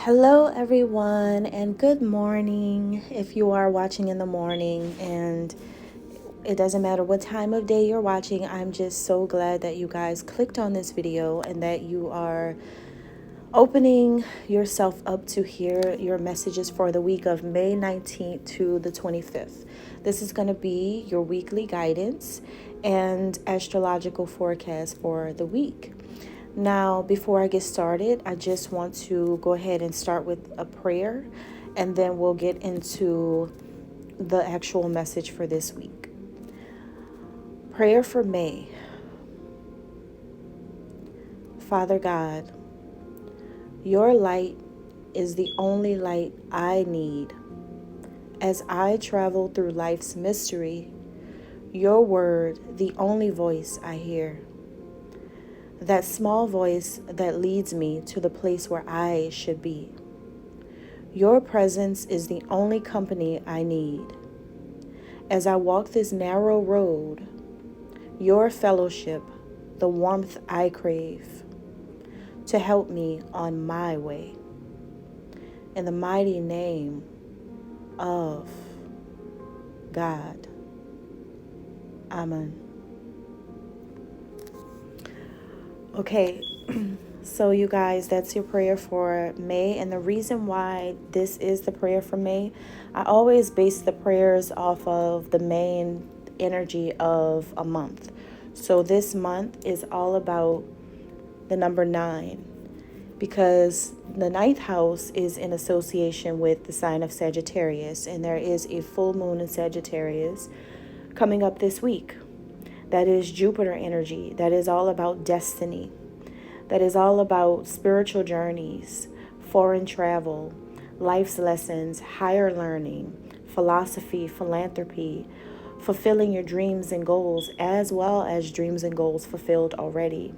Hello, everyone, and good morning if you are watching in the morning. And it doesn't matter what time of day you're watching, I'm just so glad that you guys clicked on this video and that you are opening yourself up to hear your messages for the week of May 19th to the 25th. This is going to be your weekly guidance and astrological forecast for the week. Now, before I get started, I just want to go ahead and start with a prayer, and then we'll get into the actual message for this week. Prayer for May. Father God, your light is the only light I need. As I travel through life's mystery, your word, the only voice I hear. That small voice that leads me to the place where I should be. Your presence is the only company I need. As I walk this narrow road, your fellowship, the warmth I crave, to help me on my way. In the mighty name of God. Amen. Okay, so you guys, that's your prayer for May. And the reason why this is the prayer for May, I always base the prayers off of the main energy of a month. So this month is all about the number 9, because the 9th house is in association with the sign of Sagittarius, and there is a full moon in Sagittarius coming up this week. That is Jupiter energy. That is all about destiny. That is all about spiritual journeys, foreign travel, life's lessons, higher learning, philosophy, philanthropy, fulfilling your dreams and goals, as well as dreams and goals fulfilled already,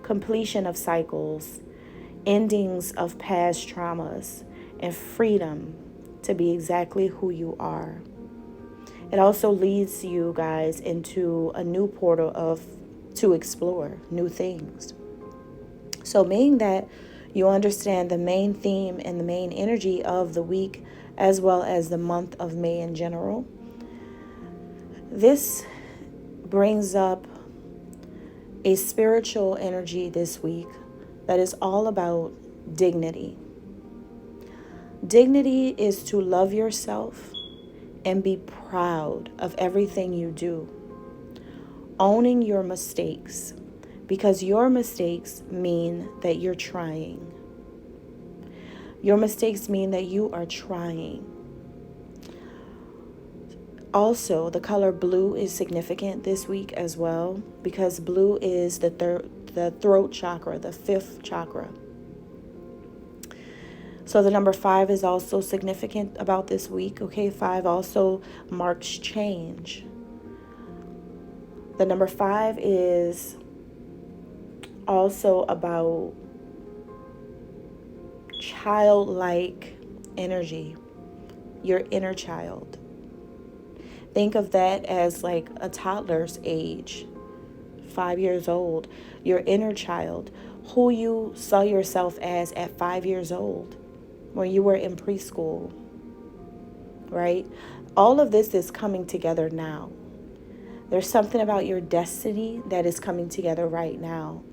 completion of cycles, endings of past traumas, and freedom to be exactly who you are. It also leads you guys into a new portal to explore new things. So meaning that you understand the main theme and the main energy of the week, as well as the month of May in general. This brings up a spiritual energy this week that is all about dignity. Dignity is to love yourself and be proud of everything you do. Owning your mistakes, because your mistakes mean that you're trying. Your mistakes mean that you are trying. Also, the color blue is significant this week as well, because blue is the throat chakra, the 5th chakra. So the number 5 is also significant about this week. Okay, 5 also marks change. The number 5 is also about childlike energy, your inner child. Think of that as like a toddler's age, 5 years old, your inner child, who you saw yourself as at 5 years old. When you were in preschool, right? All of this is coming together now. There's something about your destiny that is coming together right now.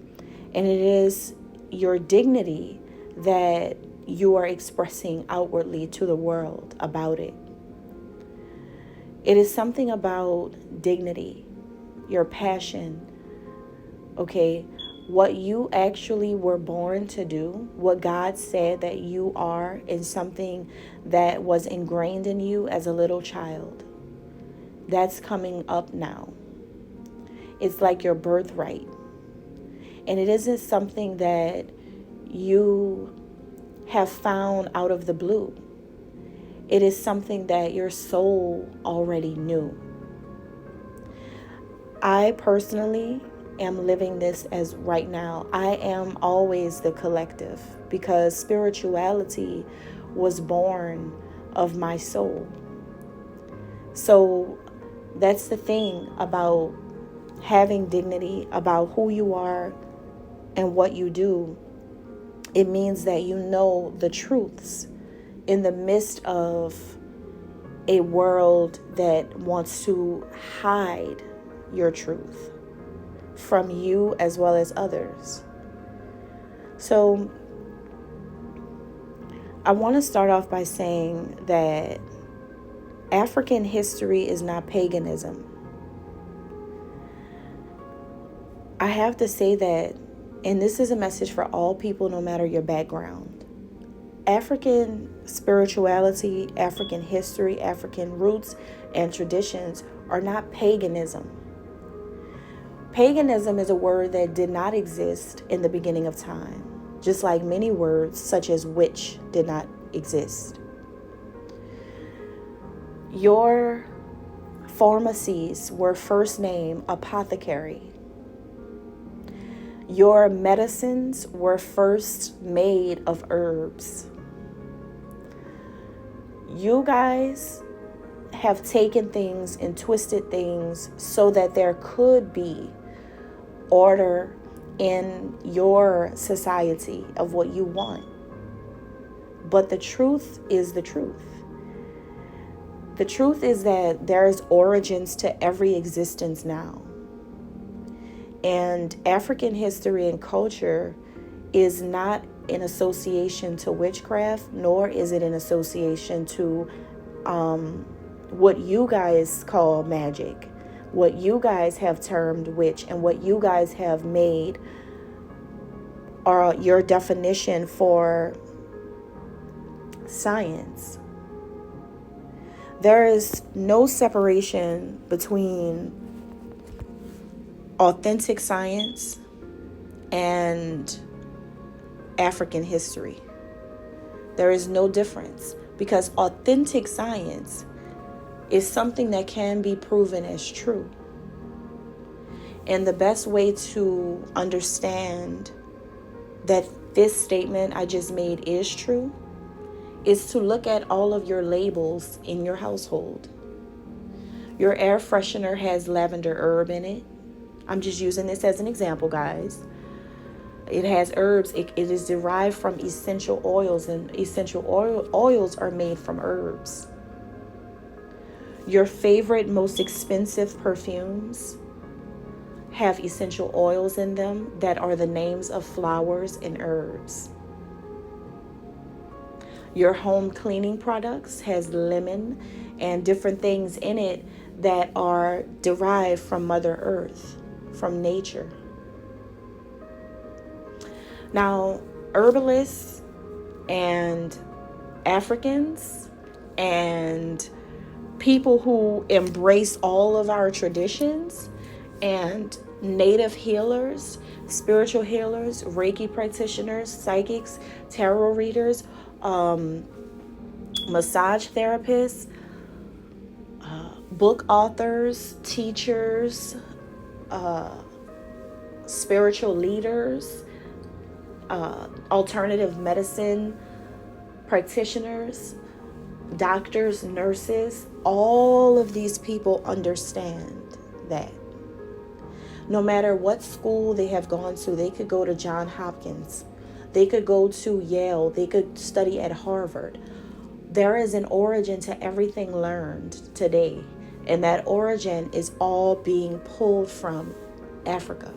And it is your dignity that you are expressing outwardly to the world about it. It is something about dignity, your passion, okay? What you actually were born to do, what God said that you are, is something that was ingrained in you as a little child. That's coming up now. It's like your birthright. And it isn't something that you have found out of the blue. It is something that your soul already knew. I personally am living this as right now. I am always the collective, because spirituality was born of my soul. So that's the thing about having dignity, about who you are and what you do, It means that you know the truths in the midst of a world that wants to hide your truth from you as well as others. So I want to start off by saying that African history is not paganism. I have to say that, and this is a message for all people, no matter your background. African spirituality, African history, African roots, and traditions are not paganism. Paganism is a word that did not exist in the beginning of time, just like many words such as witch did not exist. Your pharmacies were first named apothecary. Your medicines were first made of herbs. You guys have taken things and twisted things so that there could be order in your society of what you want. But the truth is the truth. The truth is that there's origins to every existence now. And African history and culture is not in association to witchcraft, nor is it in association to what you guys call magic, what you guys have termed witch, and what you guys have made are your definition for science. There is no separation between authentic science and African history. There is no difference, because authentic science is something that can be proven as true. And the best way to understand that this statement I just made is true is to look at all of your labels in your household. Your air freshener has lavender herb in it. I'm just using this as an example, guys. It has herbs. It is derived from essential oils, and essential oils are made from herbs. Your favorite, most expensive perfumes have essential oils in them that are the names of flowers and herbs. Your home cleaning products has lemon and different things in it that are derived from Mother Earth, from nature. Now, herbalists and Africans and people who embrace all of our traditions and native healers, spiritual healers, Reiki practitioners, psychics, tarot readers, massage therapists, book authors, teachers, spiritual leaders, alternative medicine practitioners, doctors, nurses, all of these people understand that. No matter what school they have gone to, they could go to Johns Hopkins, they could go to Yale, they could study at Harvard. There is an origin to everything learned today, and that origin is all being pulled from Africa.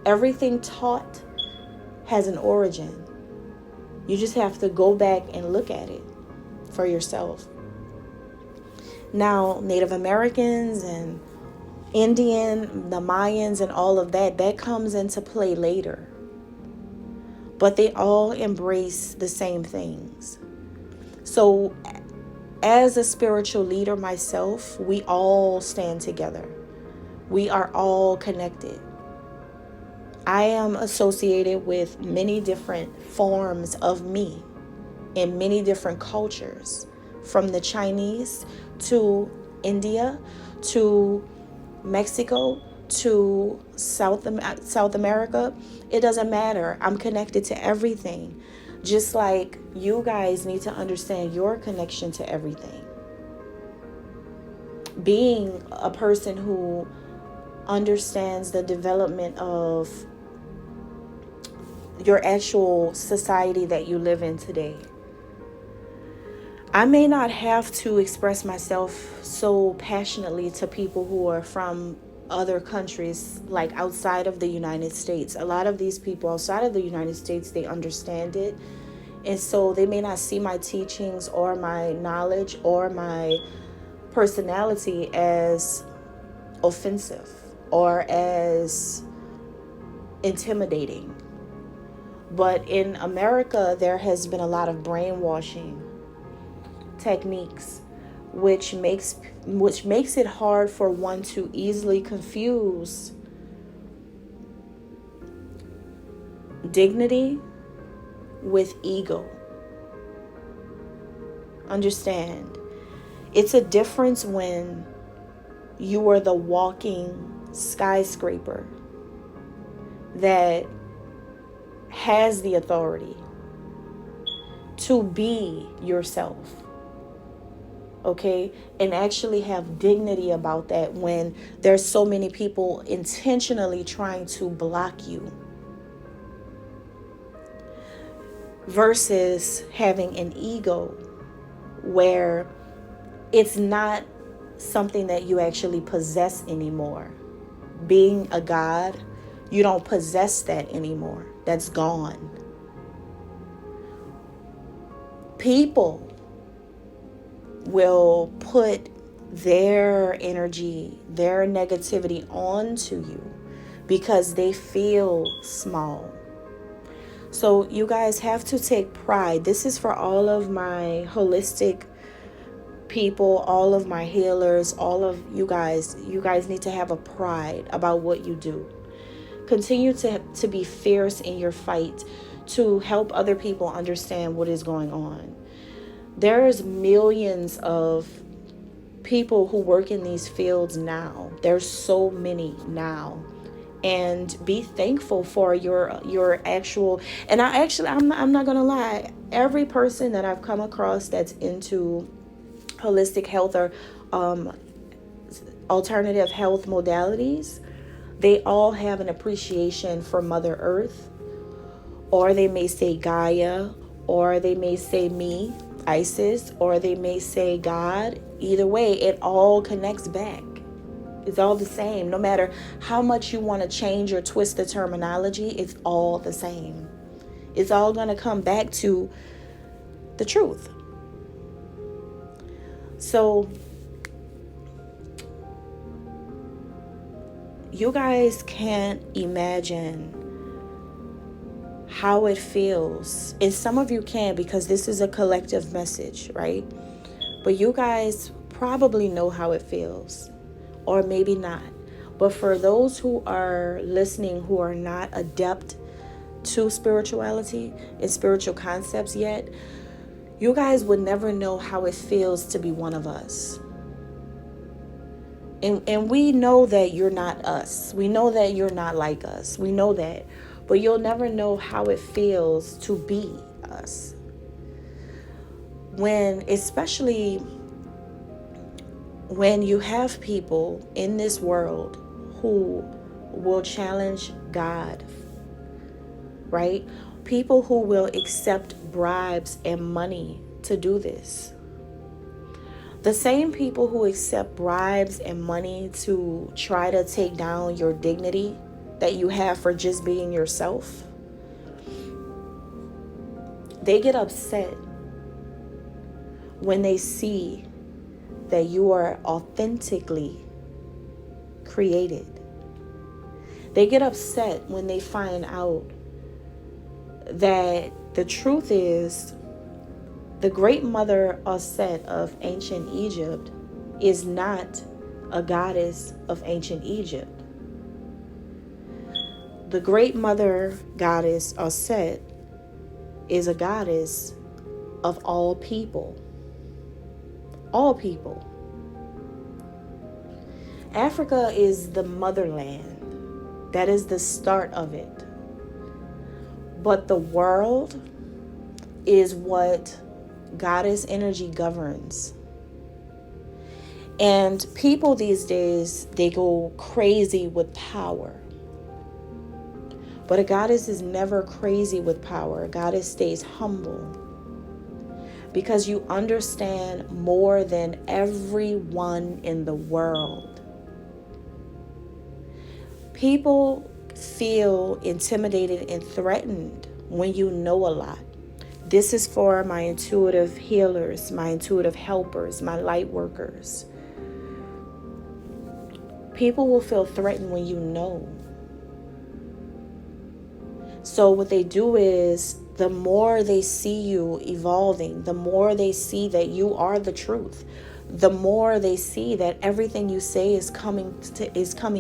Everything taught has an origin. You just have to go back and look at it for yourself. Now, Native Americans and Indian, the Mayans and all of that, that comes into play later. But they all embrace the same things. So as a spiritual leader myself, we all stand together. We are all connected. I am associated with many different forms of me in many different cultures, from the Chinese to India to Mexico to South America. It doesn't matter. I'm connected to everything. Just like you guys need to understand your connection to everything. Being a person who understands the development of your actual society that you live in today. I may not have to express myself so passionately to people who are from other countries, like outside of the United States. A lot of these people outside of the United States, they understand it. And so they may not see my teachings or my knowledge or my personality as offensive or as intimidating. But in America, there has been a lot of brainwashing techniques, which makes it hard for one to easily confuse dignity with ego. Understand, it's a difference when you are the walking skyscraper that has the authority to be yourself. Okay, and actually have dignity about that, when there's so many people intentionally trying to block you, versus having an ego where it's not something that you actually possess anymore. Being a god, you don't possess that anymore. That's gone. People will put their energy, their negativity onto you because they feel small. So you guys have to take pride. This is for all of my holistic people, all of my healers, all of you guys. You guys need to have a pride about what you do. Continue to be fierce in your fight to help other people understand what is going on. There's millions of people who work in these fields now. There's so many now. And be thankful for your actual, and I'm not gonna lie, every person that I've come across that's into holistic health or alternative health modalities, they all have an appreciation for Mother Earth, or they may say Gaia, or they may say me, Isis, or they may say God. Either way, it all connects back. It's all the same. No matter how much you want to change or twist the terminology, it's all the same. It's all going to come back to the truth. So you guys can't imagine how it feels. And some of you can, because this is a collective message, right? But you guys probably know how it feels, or maybe not. But for those who are listening who are not adept to spirituality and spiritual concepts yet, you guys would never know how it feels to be one of us. And we know that you're not us. We know that you're not like us. We know that. But you'll never know how it feels to be us. Especially when you have people in this world who will challenge God, right? People who will accept bribes and money to do this. The same people who accept bribes and money to try to take down your dignity that you have for just being yourself, they get upset when they see that you are authentically created. They get upset when they find out that the truth is the great mother Aset of ancient Egypt is not a goddess of ancient Egypt. The great mother goddess Aset is a goddess of all people. All people. Africa is the motherland. That is the start of it. But the world is what goddess energy governs. And people these days, they go crazy with power. But a goddess is never crazy with power. A goddess stays humble because you understand more than everyone in the world. People feel intimidated and threatened when you know a lot. This is for my intuitive healers, my intuitive helpers, my light workers. People will feel threatened when you know. So what they do is, the more they see you evolving, the more they see that you are the truth, the more they see that everything you say is coming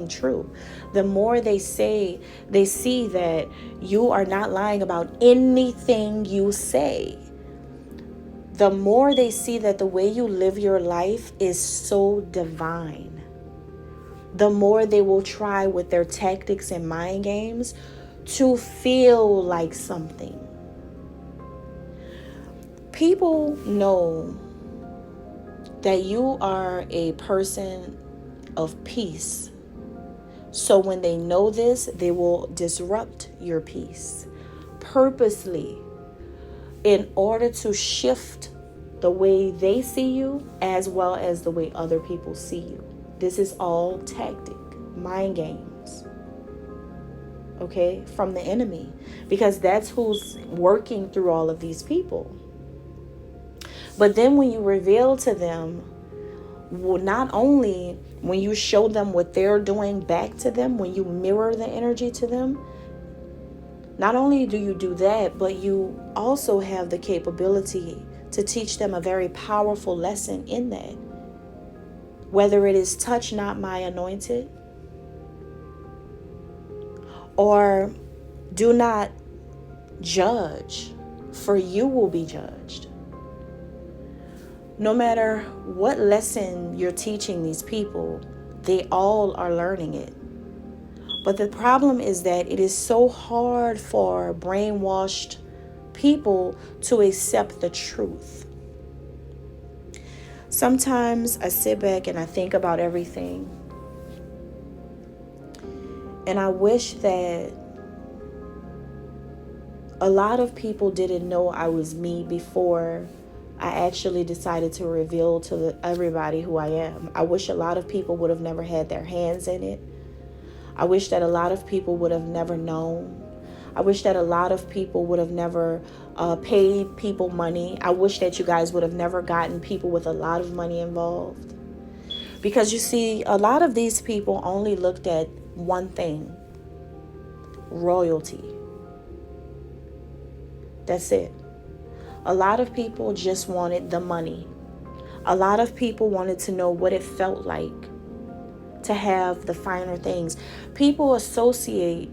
true, the more they see that you are not lying about anything you say, the more they see that the way you live your life is so divine, the more they will try with their tactics and mind games to feel like something. People know that you are a person of peace. So when they know this, they will disrupt your peace purposely in order to shift the way they see you as well as the way other people see you. This is all tactic, mind games. Okay, from the enemy, because that's who's working through all of these people. But then when you reveal to them, not only when you show them what they're doing back to them, when you mirror the energy to them, not only do you do that, but you also have the capability to teach them a very powerful lesson in that. Whether it is touch not my anointed, or do not judge, for you will be judged. No matter what lesson you're teaching these people, they all are learning it. But the problem is that it is so hard for brainwashed people to accept the truth. Sometimes I sit back and I think about everything. And I wish that a lot of people didn't know I was me before I actually decided to reveal to everybody who I am. I wish a lot of people would have never had their hands in it. I wish that a lot of people would have never known. I wish that a lot of people would have never paid people money. I wish that you guys would have never gotten people with a lot of money involved. Because you see, a lot of these people only looked at one thing: royalty. That's it. A lot of people just wanted the money. A lot of people wanted to know what it felt like to have the finer things. People associate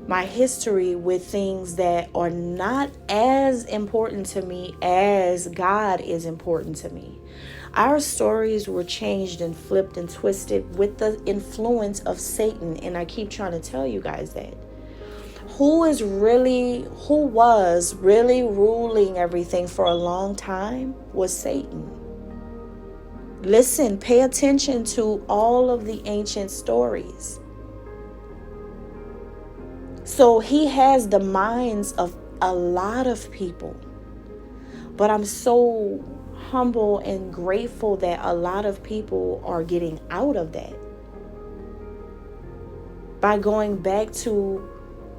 my history with things that are not as important to me as God is important to me. Our stories were changed and flipped and twisted with the influence of Satan. And I keep trying to tell you guys that. Who was really ruling everything for a long time was Satan. Listen, pay attention to all of the ancient stories. So he has the minds of a lot of people. But I'm so humble and grateful that a lot of people are getting out of that by going back to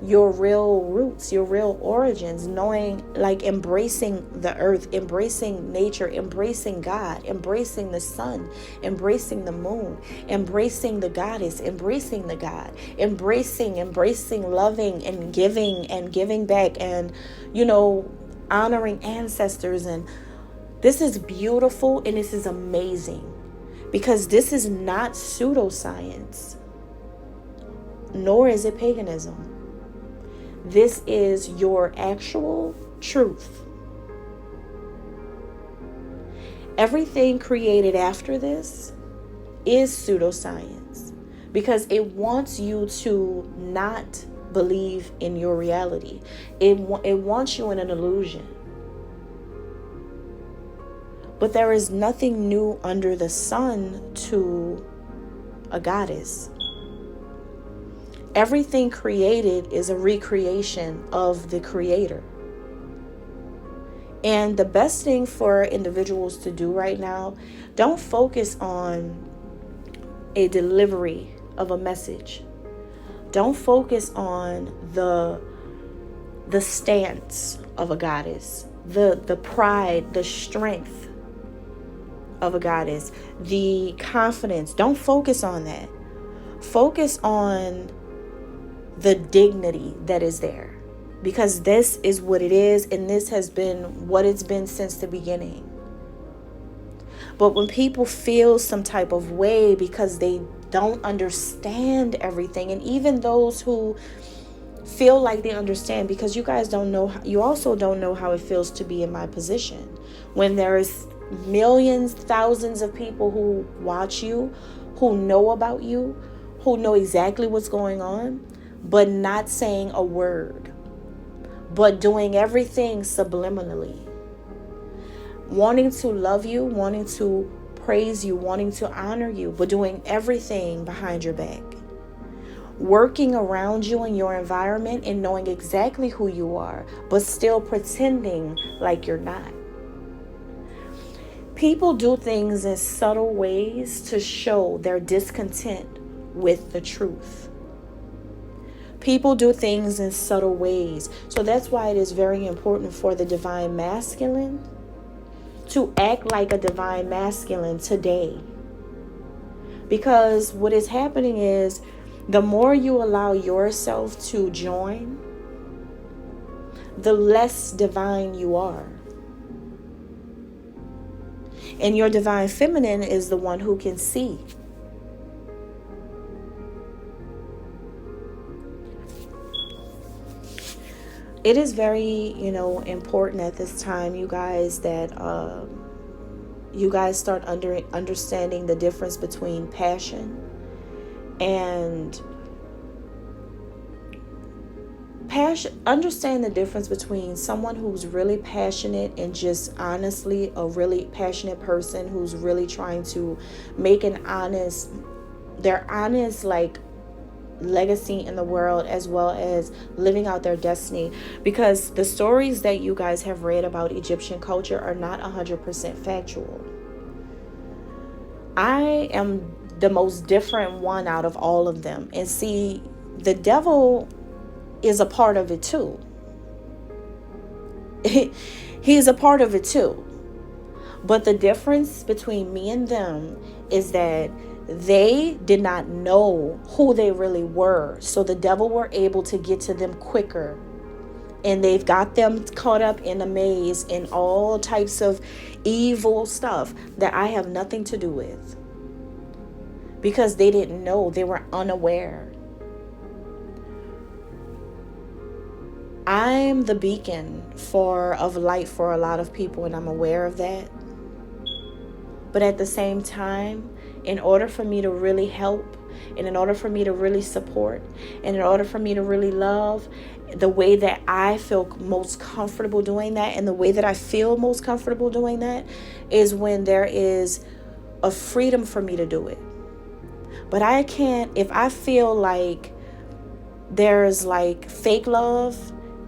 your real roots, your real origins, knowing, like, embracing the earth, embracing nature, embracing God, embracing the sun, embracing the moon, embracing the goddess, embracing the God, embracing, loving and giving back, and, honoring ancestors. And this is beautiful and this is amazing, because this is not pseudoscience, nor is it paganism. This is your actual truth. Everything created after this is pseudoscience, because it wants you to not believe in your reality. It wants you in an illusion. But there is nothing new under the sun to a goddess. Everything created is a recreation of the creator. And the best thing for individuals to do right now, don't focus on a delivery of a message. Don't focus on the stance of a goddess, the pride, the strength of a goddess, the confidence. Don't focus on that. Focus on the dignity that is there, because this is what it is, and this has been what it's been since the beginning. But when people feel some type of way because they don't understand everything, and even those who feel like they understand, because you guys don't know, you also don't know how it feels to be in my position when there's millions, thousands of people who watch you, who know about you, who know exactly what's going on, but not saying a word, but doing everything subliminally, wanting to love you, wanting to praise you, wanting to honor you, but doing everything behind your back, working around you in your environment and knowing exactly who you are, but still pretending like you're not. People do things in subtle ways to show their discontent with the truth. People do things in subtle ways. So that's why it is very important for the divine masculine to act like a divine masculine today. Because what is happening is, the more you allow yourself to join, the less divine you are. And your divine feminine is the one who can see. It is very, important at this time, you guys, that you guys start understanding the difference between passion and understand the difference between someone who's really passionate and just honestly a really passionate person who's really trying to make their honest legacy in the world, as well as living out their destiny. Because the stories that you guys have read about Egyptian culture are not 100% factual. I am the most different one out of all of them. And see, the devil is a part of it too. He's a part of it too. But the difference between me and them is that they did not know who they really were. So the devil were able to get to them quicker. And they've got them caught up in a maze in all types of evil stuff that I have nothing to do with. Because they didn't know. They were unaware. I'm the beacon of light for a lot of people, and I'm aware of that. But at the same time, in order for me to really help, and in order for me to really support, and in order for me to really love, the way that I feel most comfortable doing that, and the way that I feel most comfortable doing that, is when there is a freedom for me to do it. But I can't, if I feel like there's fake love,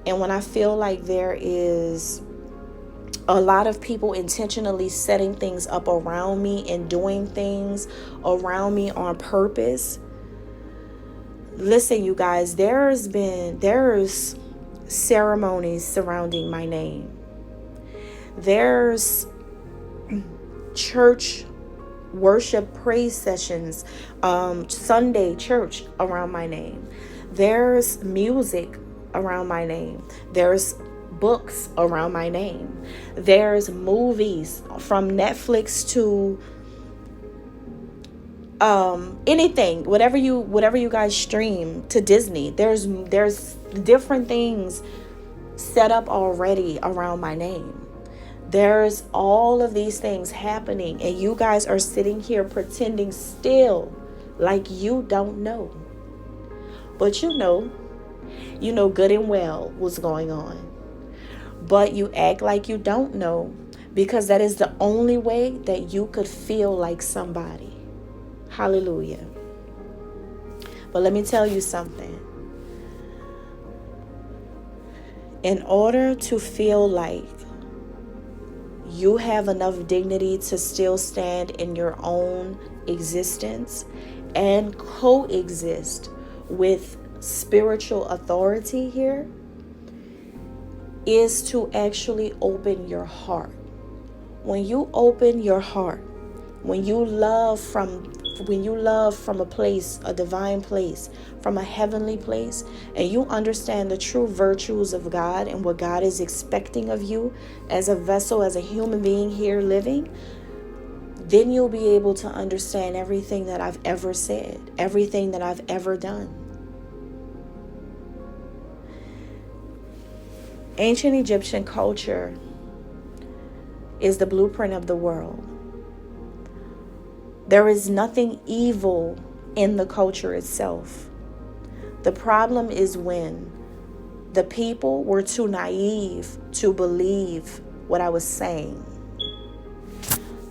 and when I feel like there is a lot of people intentionally setting things up around me and doing things around me on purpose. Listen, you guys, there's ceremonies surrounding my name. There's church worship praise sessions, Sunday church around my name. There's music around my name. There's books around my name. There's movies from Netflix to anything, whatever you guys stream, to Disney. There's different things set up already around my name. There's all of these things happening, and you guys are sitting here pretending still like you don't know. But you know good and well what's going on. But you act like you don't know, because that is the only way that you could feel like somebody. Hallelujah. But let me tell you something. In order to feel like you have enough dignity to still stand in your own existence and coexist with spiritual authority here, is to actually open your heart. When you open your heart, when you love from a place, a divine place, from a heavenly place, and you understand the true virtues of God and what God is expecting of you as a vessel, as a human being here living, then you'll be able to understand everything that I've ever said, everything that I've ever done. Ancient Egyptian culture is the blueprint of the world. There is nothing evil in the culture itself. The problem is when the people were too naive to believe what I was saying.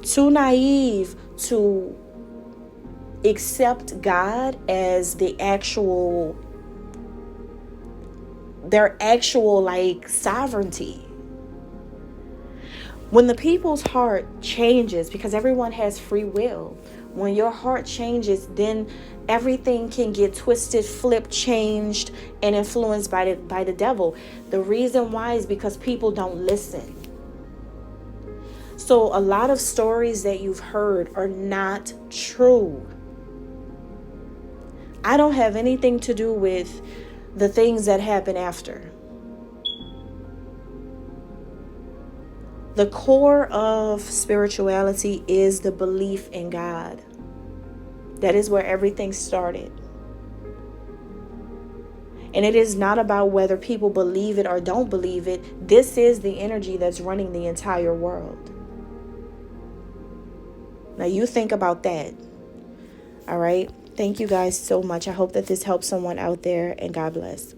Too naive to accept God as their actual like sovereignty. When the people's heart changes, because everyone has free will, when your heart changes, then everything can get twisted, flipped, changed, and influenced by the devil. The reason why is because people don't listen. So a lot of stories that you've heard are not true. I don't have anything to do with the things that happen after. The core of spirituality is the belief in God. That is where everything started. And it is not about whether people believe it or don't believe it. This is the energy that's running the entire world. Now you think about that. All right. Thank you guys so much. I hope that this helps someone out there, and God bless.